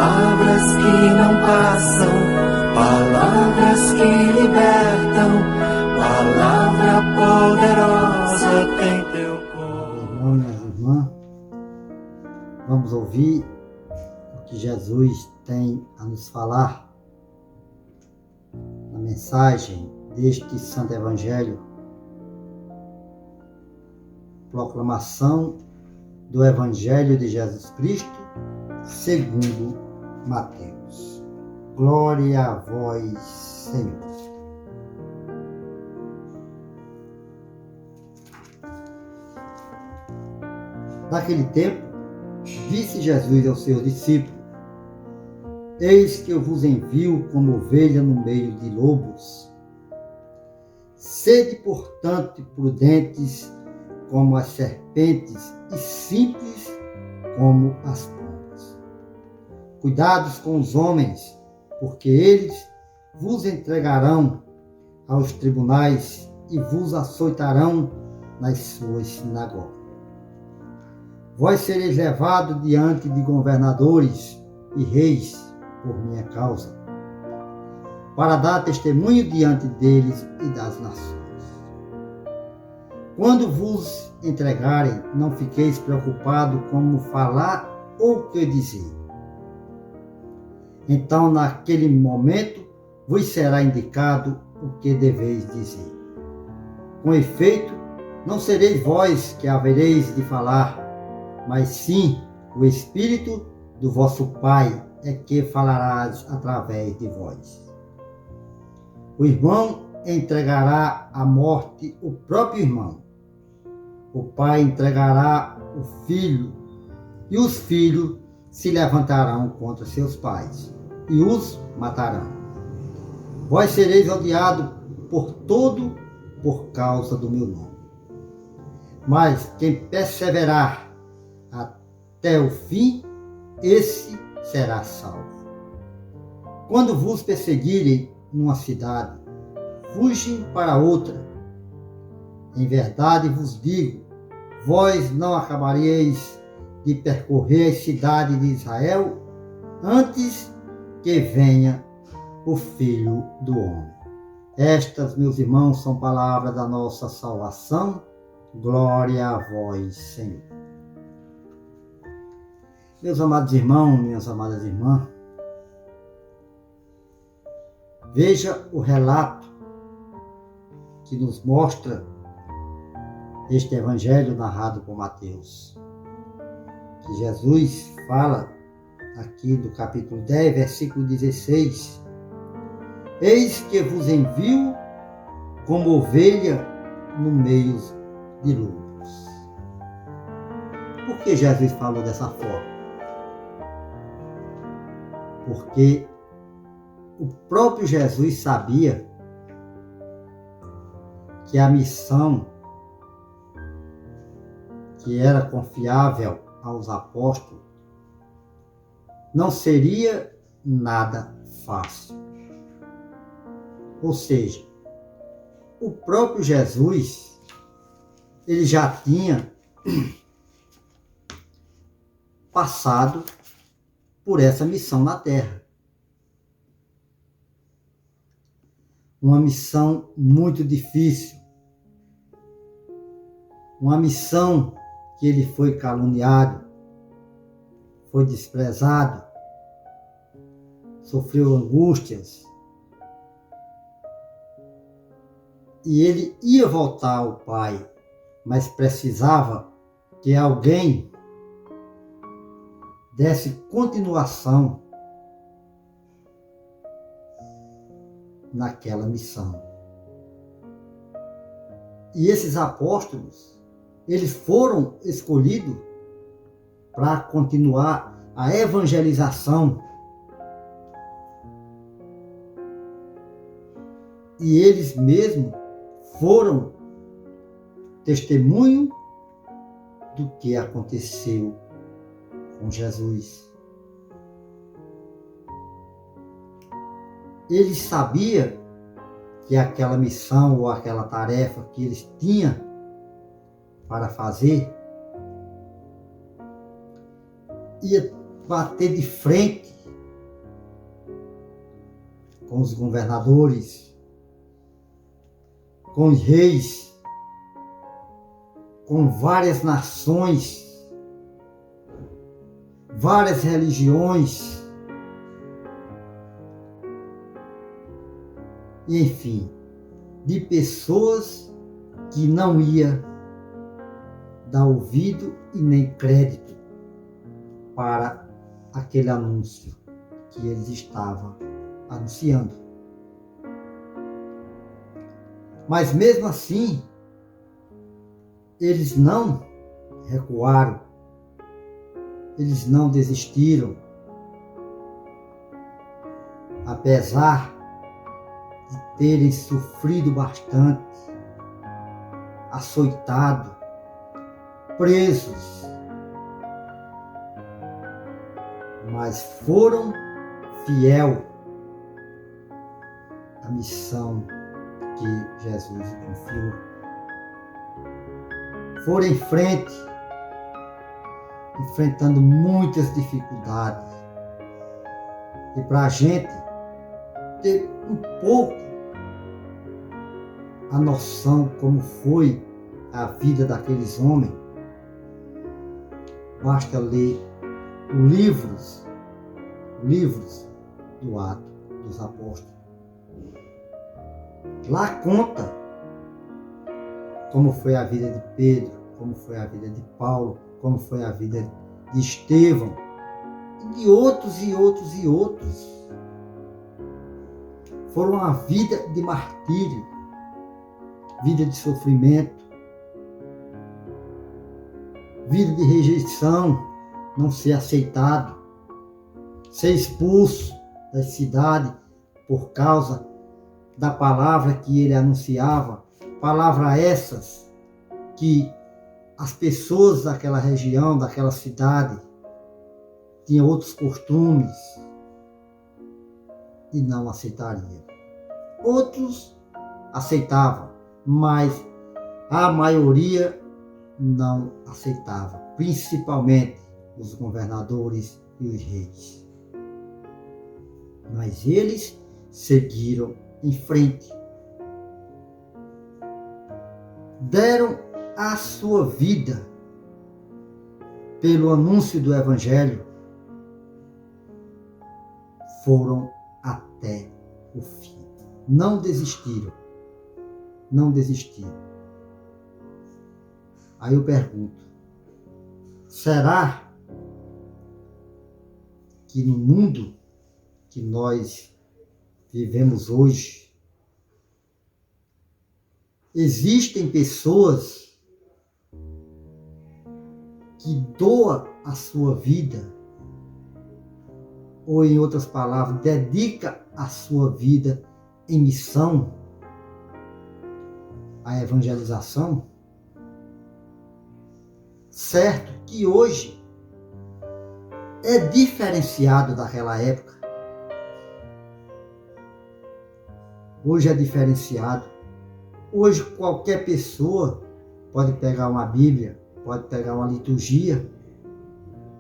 palavras que não passam, palavras que libertam, palavra poderosa tem teu corpo. Irmão, minhas irmãs, vamos ouvir o que Jesus tem a nos falar na mensagem deste Santo Evangelho, proclamação do Evangelho de Jesus Cristo segundo Mateus. Glória a vós, Senhor. Naquele tempo, disse Jesus aos seus discípulos: Eis que eu vos envio como ovelha no meio de lobos. Sede, portanto, prudentes como as serpentes e simples como as pombas. Cuidados com os homens, porque eles vos entregarão aos tribunais e vos açoitarão nas suas sinagogas. Vós sereis levados diante de governadores e reis por minha causa, para dar testemunho diante deles e das nações. Quando vos entregarem, não fiqueis preocupados como falar ou o que dizer. Então, naquele momento, vos será indicado o que deveis dizer. Com efeito, não sereis vós que havereis de falar, mas sim o Espírito do vosso Pai é que falará através de vós. O irmão entregará à morte o próprio irmão. O pai entregará o filho, e os filhos se levantarão contra seus pais e os matarão. Vós sereis odiados por todo por causa do meu nome. Mas quem perseverar até o fim, esse será salvo. Quando vos perseguirem numa cidade, fugem para outra. Em verdade vos digo, vós não acabareis de percorrer as cidades de Israel antes que venha o Filho do Homem. Estas, meus irmãos, são palavras da nossa salvação. Glória a vós, Senhor. Meus amados irmãos, minhas amadas irmãs, veja o relato que nos mostra este Evangelho narrado por Mateus. Que Jesus fala aqui do capítulo 10, versículo 16. Eis que vos envio como ovelha no meio de lobos. Por que Jesus falou dessa forma? Porque o próprio Jesus sabia que a missão que era confiável aos apóstolos não seria nada fácil. Ou seja, o próprio Jesus, ele já tinha passado por essa missão na Terra. Uma missão muito difícil. Uma missão que ele foi caluniado, foi desprezado, sofreu angústias. E ele ia voltar ao Pai, mas precisava que alguém desse continuação naquela missão. E esses apóstolos, eles foram escolhidos para continuar a evangelização. E eles mesmos foram testemunho do que aconteceu com Jesus. Eles sabiam que aquela missão ou aquela tarefa que eles tinham para fazer ia bater de frente com os governadores, com os reis, com várias nações, várias religiões, enfim, de pessoas que não ia dar ouvido e nem crédito para aquele anúncio que eles estavam anunciando. Mas mesmo assim, eles não recuaram, eles não desistiram, apesar de terem sofrido bastante, açoitados, presos, mas foram fiel à missão que Jesus confiou. Foram em frente, enfrentando muitas dificuldades. E para a gente ter um pouco a noção como foi a vida daqueles homens, basta ler livros do Atos dos Apóstolos. Lá conta como foi a vida de Pedro, como foi a vida de Paulo, como foi a vida de Estevão, e de outros e outros e outros. Foram uma vida de martírio, vida de sofrimento, vida de rejeição, não ser aceitado, ser expulso da cidade por causa da palavra que ele anunciava, palavra essas que as pessoas daquela região, daquela cidade, tinham outros costumes e não aceitariam. Outros aceitavam, mas a maioria não aceitava, principalmente os governadores e os reis. Mas eles seguiram em frente. Deram a sua vida pelo anúncio do Evangelho. Foram até o fim. Não desistiram. Não desistiram. Aí eu pergunto, será que no mundo que nós vivemos hoje, existem pessoas que doam a sua vida, ou em outras palavras, dedica a sua vida em missão, à evangelização? Certo que hoje é diferenciado daquela época. Hoje é diferenciado. Hoje qualquer pessoa pode pegar uma Bíblia, pode pegar uma liturgia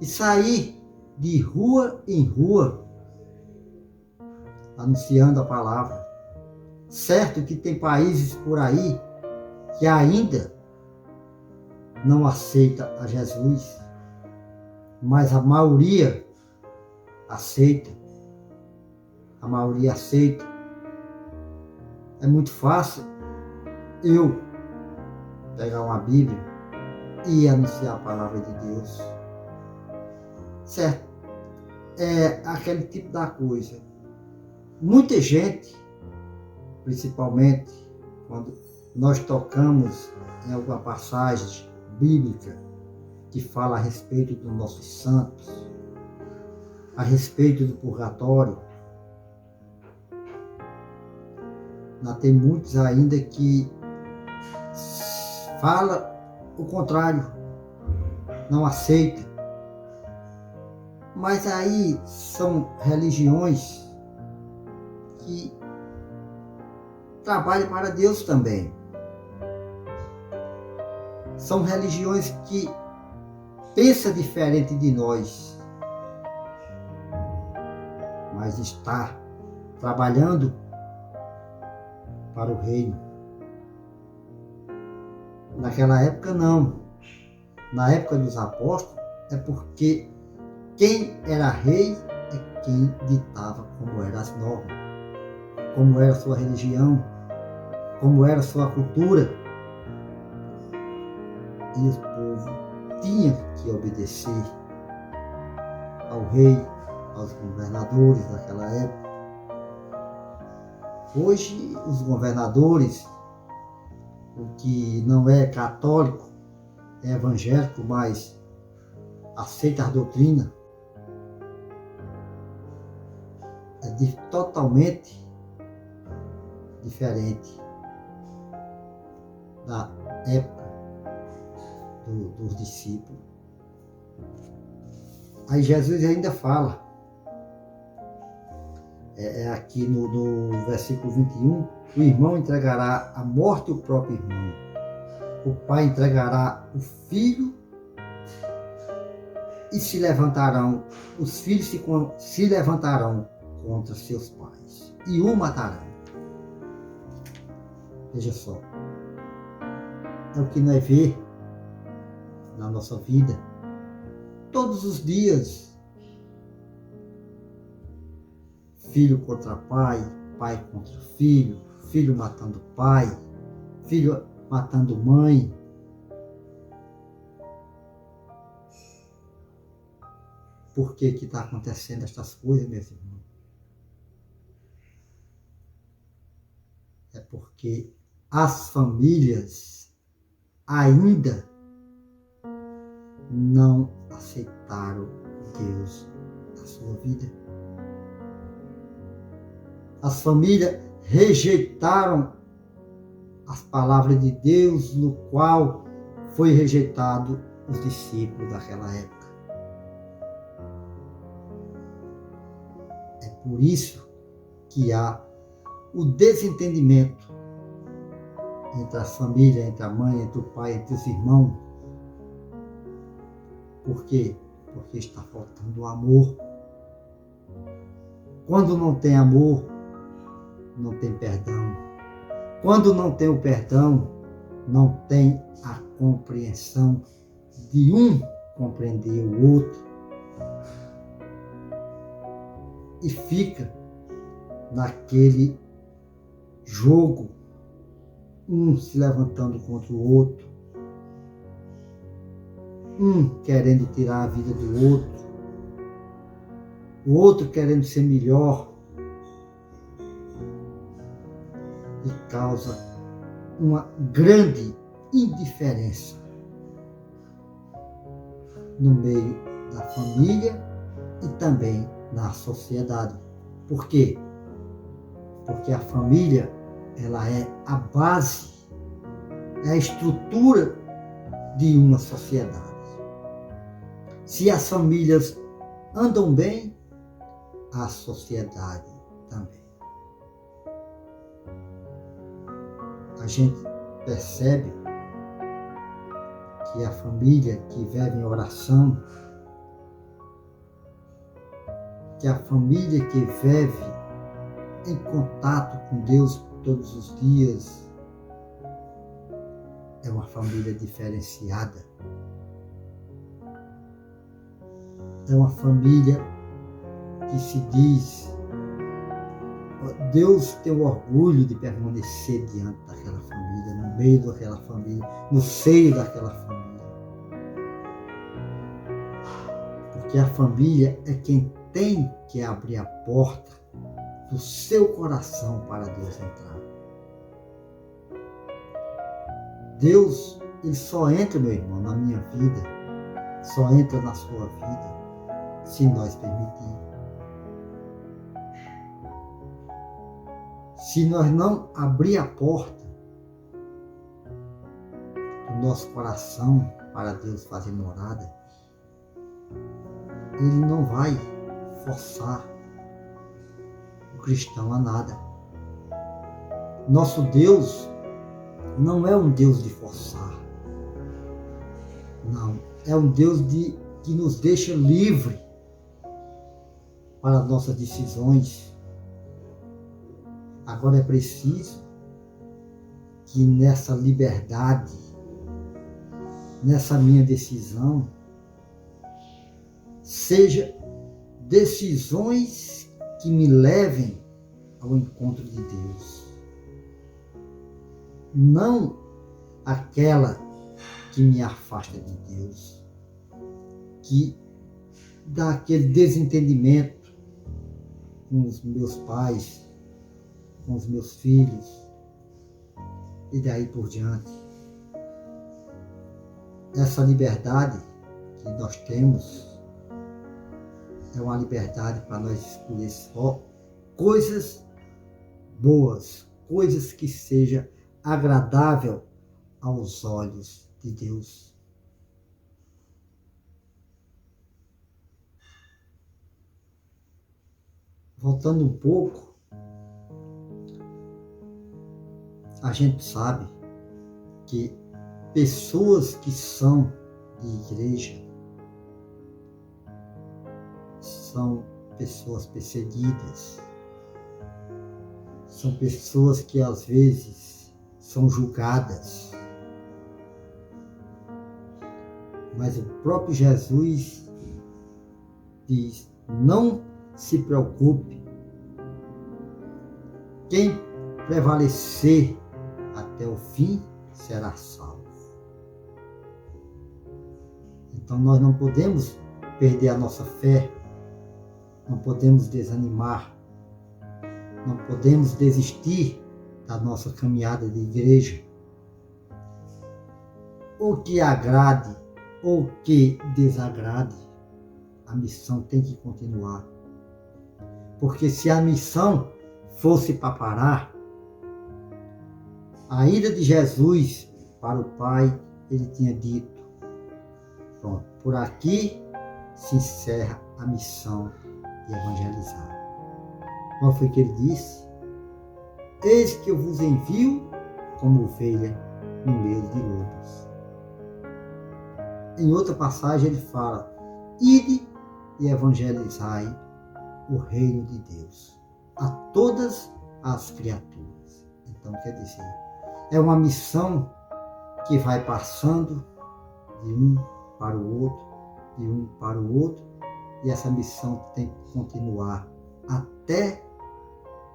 e sair de rua em rua anunciando a palavra. Certo que tem países por aí que ainda não aceita a Jesus, mas a maioria aceita. A maioria aceita. É muito fácil eu pegar uma Bíblia e anunciar a palavra de Deus. Certo? É aquele tipo da coisa. Muita gente, principalmente quando nós tocamos em alguma passagem bíblica que fala a respeito dos nossos santos, a respeito do purgatório, tem muitos ainda que fala o contrário, não aceita. Mas aí são religiões que trabalham para Deus também. São religiões que pensam diferente de nós, mas está trabalhando para o reino. Naquela época não. Na época dos apóstolos é porque quem era rei é quem ditava como eram as normas, como era a sua religião, como era a sua cultura. E o povo tinha que obedecer ao rei, aos governadores daquela época. Hoje, os governadores, o que não é católico, é evangélico, mas aceita a doutrina, é totalmente diferente da época dos discípulos. Aí Jesus ainda fala, aqui no versículo 21, o irmão entregará à morte o próprio irmão, o pai entregará o filho, e se levantarão, os filhos se levantarão contra seus pais e o matarão. Veja só, é o que nós vemos na nossa vida todos os dias. Filho contra pai, pai contra filho, filho matando pai, filho matando mãe. Por que está acontecendo estas coisas, meus irmãos? É porque as famílias ainda não aceitaram Deus na sua vida. As famílias rejeitaram as palavras de Deus, no qual foi rejeitado os discípulos daquela época. É por isso que há o desentendimento entre as famílias, entre a mãe, entre o pai, entre os irmãos. Por quê? Porque está faltando o amor. Quando não tem amor, não tem perdão. Quando não tem o perdão, não tem a compreensão de um compreender o outro. E fica naquele jogo, um se levantando contra o outro, um querendo tirar a vida do outro, o outro querendo ser melhor, e causa uma grande indiferença no meio da família e também na sociedade. Por quê? Porque a família, ela é a base, é a estrutura de uma sociedade. Se as famílias andam bem, a sociedade também. A gente percebe que a família que vive em oração, que a família que vive em contato com Deus todos os dias, é uma família diferenciada. É uma família que se diz, Deus tem o orgulho de permanecer diante daquela família, no meio daquela família, no seio daquela família. Porque a família é quem tem que abrir a porta do seu coração para Deus entrar. Deus, Ele só entra, meu irmão, na minha vida, só entra na sua vida, se nós permitirmos. Se nós não abrir a porta do nosso coração para Deus fazer morada, Ele não vai forçar o cristão a nada. Nosso Deus não é um Deus de forçar. Não, é um Deus que nos deixa livre para nossas decisões. Agora é preciso que nessa liberdade, nessa minha decisão, seja decisões que me levem ao encontro de Deus. Não aquela que me afasta de Deus, que dá aquele desentendimento com os meus pais, com os meus filhos, e daí por diante. Essa liberdade que nós temos é uma liberdade para nós escolher só coisas boas, coisas que sejam agradável aos olhos de Deus. Voltando um pouco, a gente sabe que pessoas que são de igreja são pessoas perseguidas, são pessoas que às vezes são julgadas. Mas o próprio Jesus diz: não se preocupe, quem prevalecer até o fim será salvo. Então nós não podemos perder a nossa fé, não podemos desanimar, não podemos desistir da nossa caminhada de igreja. Ou que agrade, ou que desagrade, a missão tem que continuar. Porque se a missão fosse para parar, a ida de Jesus para o Pai, ele tinha dito: pronto, por aqui se encerra a missão de evangelizar. Qual foi que ele disse? Eis que eu vos envio como ovelha no meio de lobos. Em outra passagem ele fala: ide e evangelizai o reino de Deus a todas as criaturas. Então quer dizer, é uma missão que vai passando de um para o outro, de um para o outro, e essa missão tem que continuar até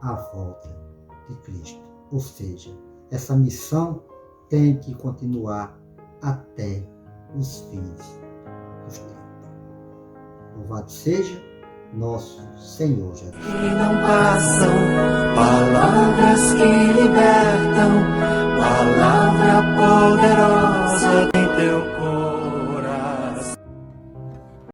a volta de Cristo. Ou seja, essa missão tem que continuar até os fins dos tempos. Louvado seja nosso Senhor Jesus. Que não passam, palavras que libertam, palavra poderosa.